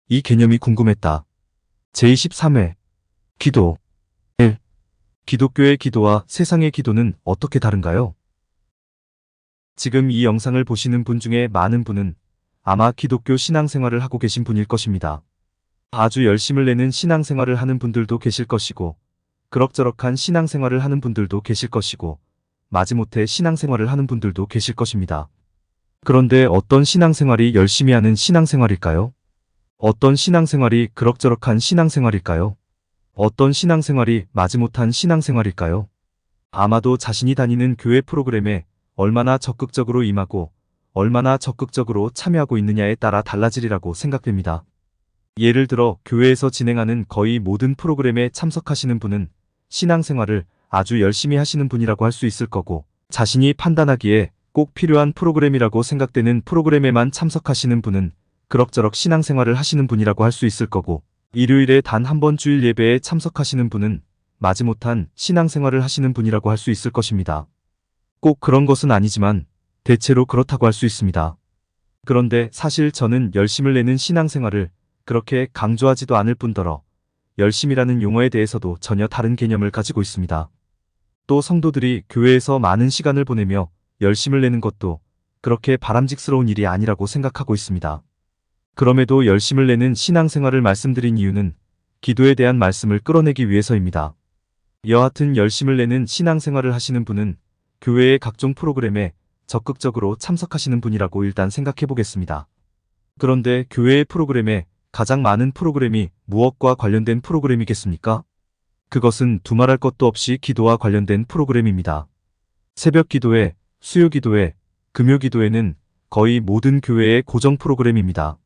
이 개념이 궁금했다. 제23회 기도 1. 기독교의 기도와 세상의 기도는 어떻게 다른가요? 지금 이 영상을 보시는 분 중에 많은 분은 아마 기독교 신앙생활을 하고 계신 분일 것입니다. 아주 열심을 내는 신앙생활을 하는 분들도 계실 것이고, 그럭저럭한 신앙생활을 하는 분들도 계실 것이고, 마지못해 신앙생활을 하는 분들도 계실 것입니다. 그런데 어떤 신앙생활이 열심히 하는 신앙생활일까요? 어떤 신앙생활이 그럭저럭한 신앙생활일까요? 어떤 신앙생활이 마지못한 신앙생활일까요? 아마도 자신이 다니는 교회 프로그램에 얼마나 적극적으로 임하고 얼마나 적극적으로 참여하고 있느냐에 따라 달라지리라고 생각됩니다. 예를 들어 교회에서 진행하는 거의 모든 프로그램에 참석하시는 분은 신앙생활을 아주 열심히 하시는 분이라고 할 수 있을 거고, 자신이 판단하기에 꼭 필요한 프로그램이라고 생각되는 프로그램에만 참석하시는 분은 그럭저럭 신앙생활을 하시는 분이라고 할 수 있을 거고, 일요일에 단 한 번 주일 예배에 참석하시는 분은 마지못한 신앙생활을 하시는 분이라고 할 수 있을 것입니다. 꼭 그런 것은 아니지만 대체로 그렇다고 할 수 있습니다. 그런데 사실 저는 열심을 내는 신앙생활을 그렇게 강조하지도 않을 뿐더러 열심이라는 용어에 대해서도 전혀 다른 개념을 가지고 있습니다. 또 성도들이 교회에서 많은 시간을 보내며 열심을 내는 것도 그렇게 바람직스러운 일이 아니라고 생각하고 있습니다. 그럼에도 열심을 내는 신앙생활을 말씀드린 이유는 기도에 대한 말씀을 끌어내기 위해서입니다. 여하튼 열심을 내는 신앙생활을 하시는 분은 교회의 각종 프로그램에 적극적으로 참석하시는 분이라고 일단 생각해 보겠습니다. 그런데 교회의 프로그램에 가장 많은 프로그램이 무엇과 관련된 프로그램이겠습니까? 그것은 두말할 것도 없이 기도와 관련된 프로그램입니다. 새벽 기도회, 수요 기도회, 금요 기도회는 거의 모든 교회의 고정 프로그램입니다.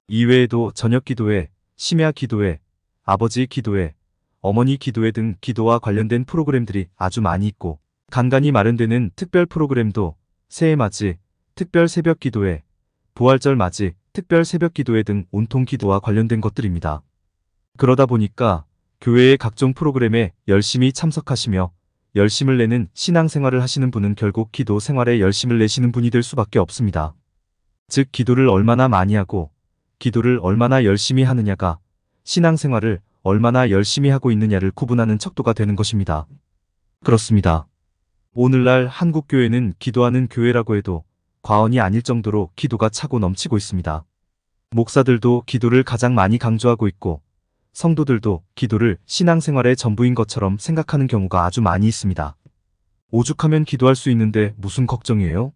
이외에도 저녁 기도회, 심야 기도회, 아버지 기도회, 어머니 기도회 등 기도와 관련된 프로그램들이 아주 많이 있고, 간간히 마련되는 특별 프로그램도 새해 맞이, 특별 새벽 기도회, 부활절 맞이, 특별 새벽 기도회 등 온통 기도와 관련된 것들입니다. 그러다 보니까 교회의 각종 프로그램에 열심히 참석하시며 열심을 내는 신앙생활을 하시는 분은 결국 기도 생활에 열심을 내시는 분이 될 수밖에 없습니다. 즉 기도를 얼마나 많이 하고 기도를 얼마나 열심히 하느냐가 신앙생활을 얼마나 열심히 하고 있느냐를 구분하는 척도가 되는 것입니다. 그렇습니다. 오늘날 한국교회는 기도하는 교회라고 해도 과언이 아닐 정도로 기도가 차고 넘치고 있습니다. 목사들도 기도를 가장 많이 강조하고 있고, 성도들도 기도를 신앙생활의 전부인 것처럼 생각하는 경우가 아주 많이 있습니다. 오죽하면 기도할 수 있는데 무슨 걱정이에요?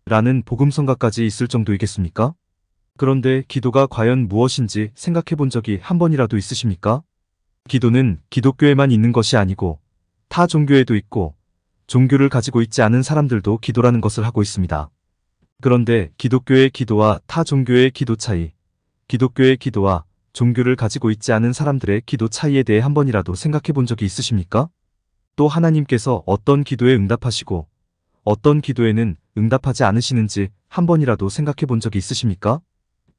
라는 복음성가까지 있을 정도이겠습니까? 그런데 기도가 과연 무엇인지 생각해 본 적이 한 번이라도 있으십니까? 기도는 기독교에만 있는 것이 아니고 타 종교에도 있고, 종교를 가지고 있지 않은 사람들도 기도라는 것을 하고 있습니다. 그런데 기독교의 기도와 타 종교의 기도 차이, 기독교의 기도와 종교를 가지고 있지 않은 사람들의 기도 차이에 대해 한 번이라도 생각해 본 적이 있으십니까? 또 하나님께서 어떤 기도에 응답하시고 어떤 기도에는 응답하지 않으시는지 한 번이라도 생각해 본 적이 있으십니까?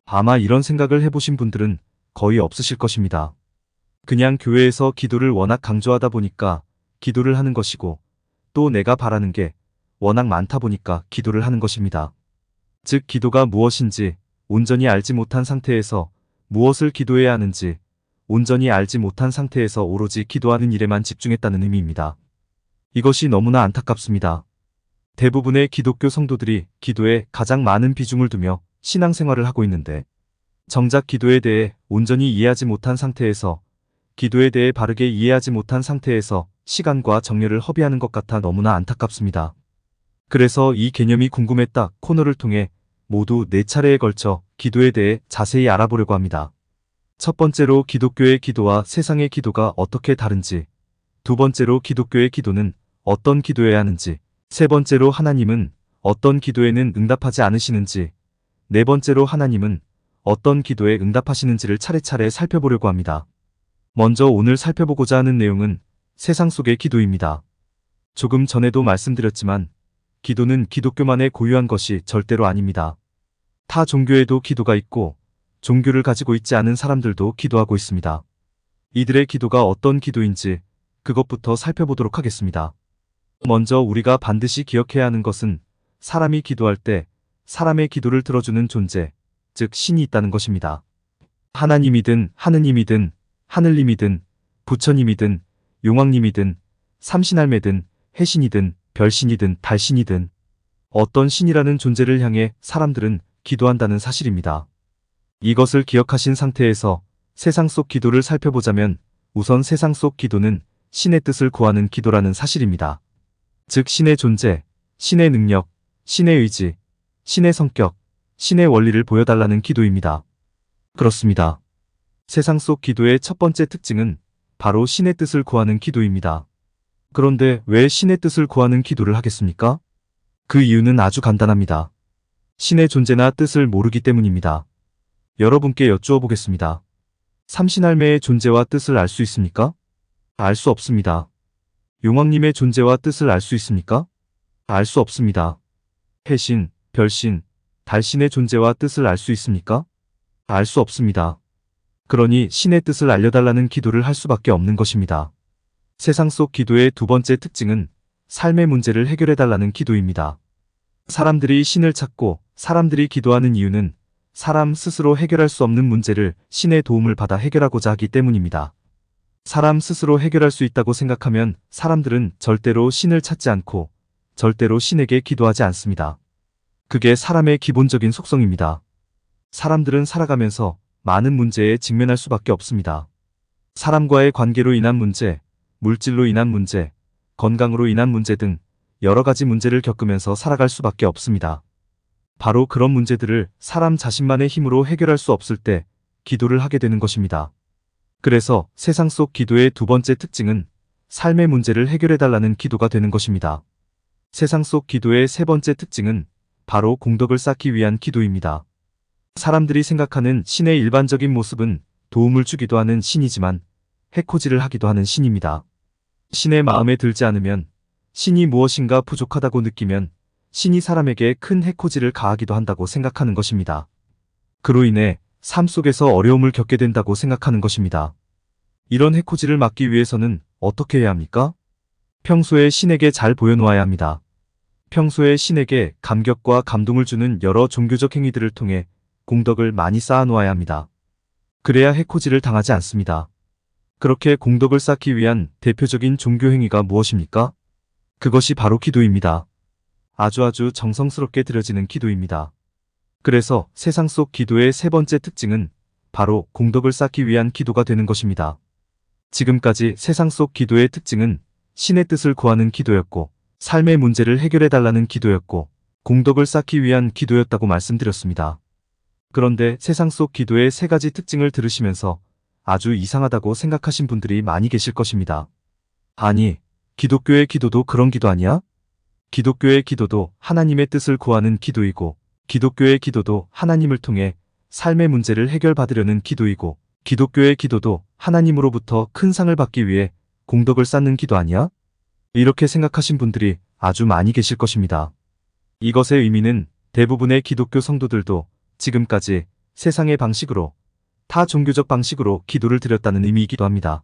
아마 이런 생각을 해보신 분들은 거의 없으실 것입니다. 그냥 교회에서 기도를 워낙 강조하다 보니까 기도를 하는 것이고, 또 내가 바라는 게 워낙 많다 보니까 기도를 하는 것입니다. 즉 기도가 무엇인지 온전히 알지 못한 상태에서 무엇을 기도해야 하는지 온전히 알지 못한 상태에서 오로지 기도하는 일에만 집중했다는 의미입니다. 이것이 너무나 안타깝습니다. 대부분의 기독교 성도들이 기도에 가장 많은 비중을 두며 신앙생활을 하고 있는데, 정작 기도에 대해 온전히 이해하지 못한 상태에서, 기도에 대해 바르게 이해하지 못한 상태에서 시간과 정열을 허비하는 것 같아 너무나 안타깝습니다. 그래서 이 개념이 궁금했다 코너를 통해 모두 4차례에 걸쳐 기도에 대해 자세히 알아보려고 합니다. 첫 번째로 기독교의 기도와 세상의 기도가 어떻게 다른지, 두 번째로 기독교의 기도는 어떤 기도해야 하는지, 세 번째로 하나님은 어떤 기도에는 응답하지 않으시는지, 네 번째로 하나님은 어떤 기도에 응답하시는지를 차례차례 살펴보려고 합니다. 먼저 오늘 살펴보고자 하는 내용은 세상 속의 기도입니다. 조금 전에도 말씀드렸지만 기도는 기독교만의 고유한 것이 절대로 아닙니다. 타 종교에도 기도가 있고 종교를 가지고 있지 않은 사람들도 기도하고 있습니다. 이들의 기도가 어떤 기도인지 그것부터 살펴보도록 하겠습니다. 먼저 우리가 반드시 기억해야 하는 것은 사람이 기도할 때 사람의 기도를 들어주는 존재, 즉 신이 있다는 것입니다. 하나님이든 하느님이든 하늘님이든 부처님이든 용왕님이든 삼신할매든 해신이든 별신이든 달신이든 어떤 신이라는 존재를 향해 사람들은 기도한다는 사실입니다. 이것을 기억하신 상태에서 세상 속 기도를 살펴보자면 우선 세상 속 기도는 신의 뜻을 구하는 기도라는 사실입니다. 즉 신의 존재, 신의 능력, 신의 의지, 신의 성격, 신의 원리를 보여달라는 기도입니다. 그렇습니다. 세상 속 기도의 첫 번째 특징은 바로 신의 뜻을 구하는 기도입니다. 그런데 왜 신의 뜻을 구하는 기도를 하겠습니까? 그 이유는 아주 간단합니다. 신의 존재나 뜻을 모르기 때문입니다. 여러분께 여쭈어 보겠습니다. 삼신할매의 존재와 뜻을 알 수 있습니까? 알 수 없습니다. 용왕님의 존재와 뜻을 알 수 있습니까? 알 수 없습니다. 해신, 별신, 달신의 존재와 뜻을 알 수 있습니까? 알 수 없습니다. 그러니 신의 뜻을 알려달라는 기도를 할 수밖에 없는 것입니다. 세상 속 기도의 두 번째 특징은 삶의 문제를 해결해달라는 기도입니다. 사람들이 신을 찾고 사람들이 기도하는 이유는 사람 스스로 해결할 수 없는 문제를 신의 도움을 받아 해결하고자 하기 때문입니다. 사람 스스로 해결할 수 있다고 생각하면 사람들은 절대로 신을 찾지 않고 절대로 신에게 기도하지 않습니다. 그게 사람의 기본적인 속성입니다. 사람들은 살아가면서 많은 문제에 직면할 수밖에 없습니다. 사람과의 관계로 인한 문제, 물질로 인한 문제, 건강으로 인한 문제 등 여러 가지 문제를 겪으면서 살아갈 수밖에 없습니다. 바로 그런 문제들을 사람 자신만의 힘으로 해결할 수 없을 때 기도를 하게 되는 것입니다. 그래서 세상 속 기도의 두 번째 특징은 삶의 문제를 해결해달라는 기도가 되는 것입니다. 세상 속 기도의 세 번째 특징은 바로 공덕을 쌓기 위한 기도입니다. 사람들이 생각하는 신의 일반적인 모습은 도움을 주기도 하는 신이지만 해코지를 하기도 하는 신입니다. 신의 마음에 들지 않으면, 신이 무엇인가 부족하다고 느끼면 신이 사람에게 큰 해코지를 가하기도 한다고 생각하는 것입니다. 그로 인해 삶 속에서 어려움을 겪게 된다고 생각하는 것입니다. 이런 해코지를 막기 위해서는 어떻게 해야 합니까? 평소에 신에게 잘 보여놓아야 합니다. 평소에 신에게 감격과 감동을 주는 여러 종교적 행위들을 통해 공덕을 많이 쌓아놓아야 합니다. 그래야 해코지를 당하지 않습니다. 그렇게 공덕을 쌓기 위한 대표적인 종교 행위가 무엇입니까? 그것이 바로 기도입니다. 아주 정성스럽게 드려지는 기도입니다. 그래서 세상 속 기도의 세 번째 특징은 바로 공덕을 쌓기 위한 기도가 되는 것입니다. 지금까지 세상 속 기도의 특징은 신의 뜻을 구하는 기도였고, 삶의 문제를 해결해달라는 기도였고, 공덕을 쌓기 위한 기도였다고 말씀드렸습니다. 그런데 세상 속 기도의 세 가지 특징을 들으시면서 아주 이상하다고 생각하신 분들이 많이 계실 것입니다. 아니, 기독교의 기도도 그런 기도 아니야? 기독교의 기도도 하나님의 뜻을 구하는 기도이고, 기독교의 기도도 하나님을 통해 삶의 문제를 해결받으려는 기도이고, 기독교의 기도도 하나님으로부터 큰 상을 받기 위해 공덕을 쌓는 기도 아니야? 이렇게 생각하신 분들이 아주 많이 계실 것입니다. 이것의 의미는 대부분의 기독교 성도들도 지금까지 세상의 방식으로, 타 종교적 방식으로 기도를 드렸다는 의미이기도 합니다.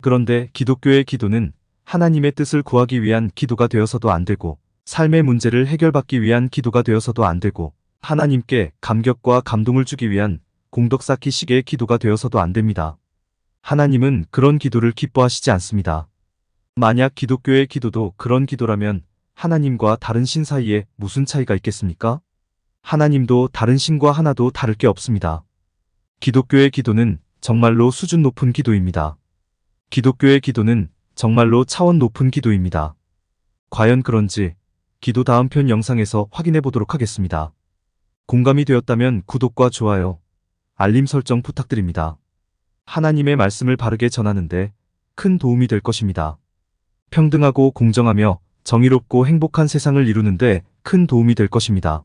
그런데 기독교의 기도는 하나님의 뜻을 구하기 위한 기도가 되어서도 안 되고, 삶의 문제를 해결받기 위한 기도가 되어서도 안 되고, 하나님께 감격과 감동을 주기 위한 공덕 쌓기 식의 기도가 되어서도 안 됩니다. 하나님은 그런 기도를 기뻐하시지 않습니다. 만약 기독교의 기도도 그런 기도라면 하나님과 다른 신 사이에 무슨 차이가 있겠습니까? 하나님도 다른 신과 하나도 다를 게 없습니다. 기독교의 기도는 정말로 수준 높은 기도입니다. 기독교의 기도는 정말로 차원 높은 기도입니다. 과연 그런지 기도 다음 편 영상에서 확인해 보도록 하겠습니다. 공감이 되었다면 구독과 좋아요, 알림 설정 부탁드립니다. 하나님의 말씀을 바르게 전하는데 큰 도움이 될 것입니다. 평등하고 공정하며 정의롭고 행복한 세상을 이루는데 큰 도움이 될 것입니다.